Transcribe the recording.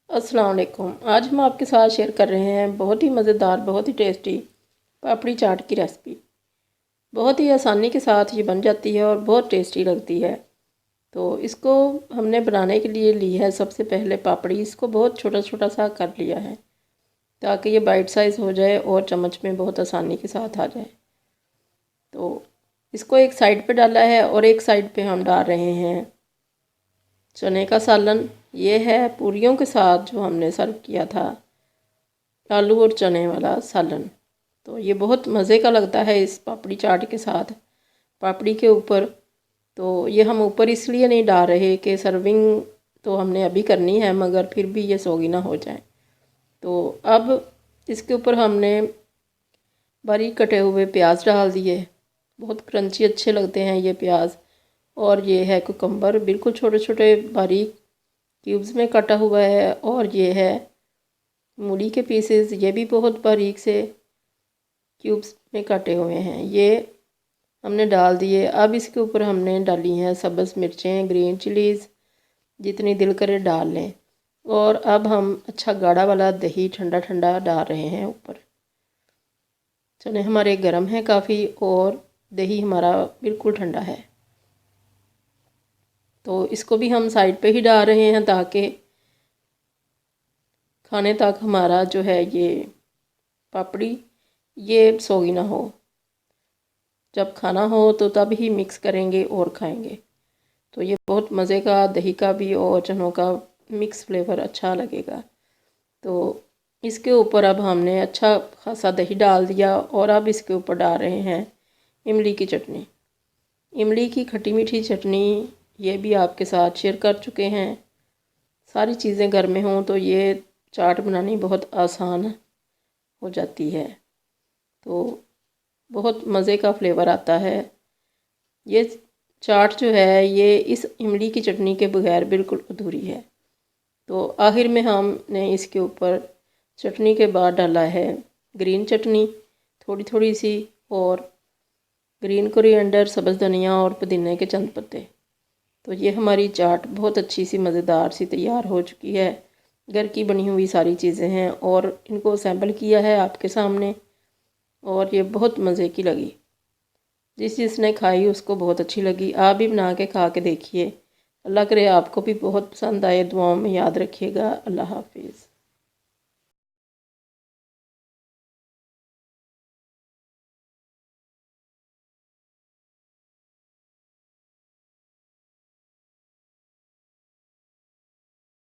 अस्सलाम वालेकुम। आज हम आपके साथ शेयर कर रहे हैं बहुत ही मज़ेदार, बहुत ही टेस्टी पापड़ी चाट की रेसिपी। बहुत ही आसानी के साथ ये बन जाती है और बहुत टेस्टी लगती है। तो इसको हमने बनाने के लिए ली है सबसे पहले पापड़ी। इसको बहुत छोटा छोटा सा कर लिया है ताकि ये बाइट साइज़ हो जाए और चम्मच में बहुत आसानी के साथ आ जाए। तो इसको एक साइड पे डाला है और एक साइड पे हम डाल रहे हैं चने का सालन। ये है पूरियों के साथ जो हमने सर्व किया था, आलू और चने वाला सालन। तो ये बहुत मज़े का लगता है इस पापड़ी चाट के साथ, पापड़ी के ऊपर। तो ये हम ऊपर इसलिए नहीं डाल रहे कि सर्विंग तो हमने अभी करनी है मगर फिर भी ये सोगी ना हो जाए। तो अब इसके ऊपर हमने बारीक कटे हुए प्याज डाल दिए। बहुत क्रंची अच्छे लगते हैं ये प्याज। और ये है कुकम्बर, बिल्कुल छोटे छोटे बारीक क्यूब्स में कटा हुआ है। और ये है मूली के पीसेस, ये भी बहुत बारीक से क्यूब्स में काटे हुए हैं, ये हमने डाल दिए। अब इसके ऊपर हमने डाली हैं सब्ज़ मिर्चें, ग्रीन चिलीज़, जितनी दिल करे डाल लें। और अब हम अच्छा गाढ़ा वाला दही ठंडा ठंडा डाल रहे हैं ऊपर। चने हमारे गर्म हैं काफ़ी और दही हमारा बिल्कुल ठंडा है। तो इसको भी हम साइड पे ही डाल रहे हैं ताकि खाने तक हमारा जो है ये पापड़ी ये सोगी ना हो। जब खाना हो तो तब ही मिक्स करेंगे और खाएंगे। तो ये बहुत मज़े का, दही का भी और चनों का मिक्स फ्लेवर अच्छा लगेगा। तो इसके ऊपर अब हमने अच्छा खासा दही डाल दिया और अब इसके ऊपर डाल रहे हैं इमली की चटनी। इमली की खट्टी मीठी चटनी ये भी आपके साथ शेयर कर चुके हैं। सारी चीज़ें घर में हों तो ये चाट बनानी बहुत आसान हो जाती है। तो बहुत मज़े का फ्लेवर आता है। ये चाट जो है ये इस इमली की चटनी के बगैर बिल्कुल अधूरी है। तो आखिर में हमने इसके ऊपर चटनी के बाद डाला है ग्रीन चटनी थोड़ी थोड़ी सी, और ग्रीन कोरिएंडर, सब्ज़ धनिया और पुदीने के चंद पत्ते। तो ये हमारी चाट बहुत अच्छी सी मज़ेदार सी तैयार हो चुकी है। घर की बनी हुई सारी चीज़ें हैं और इनको सैम्पल किया है आपके सामने और ये बहुत मज़े की लगी। जिसने खाई उसको बहुत अच्छी लगी। आप भी बना के खा के देखिए। अल्लाह करे आपको भी बहुत पसंद आए। दुआओं में याद रखिएगा। अल्लाह हाफिज़।